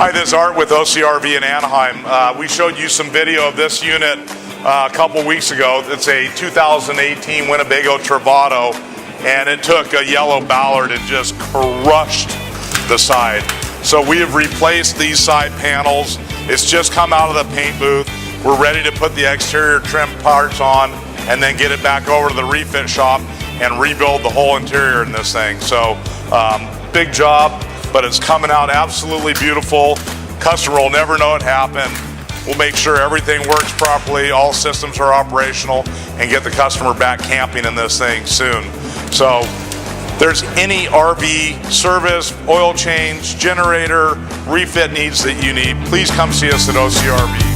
Hi, this is Art with OCRV in Anaheim. We showed you some video of this unit a couple weeks ago. It's a 2018 Winnebago Travato, and it took a yellow Ballard and just crushed the side. So we have replaced these side panels. It's just come out of the paint booth. We're ready to put the exterior trim parts on and then get it back over to the refit shop and rebuild the whole interior in this thing. So big job, but it's coming out absolutely beautiful. Customer will never know it happened. We'll make sure everything works properly, all systems are operational, and get the customer back camping in this thing soon. So if there's any RV service, oil change, generator, refit needs that you need, please come see us at OCRV.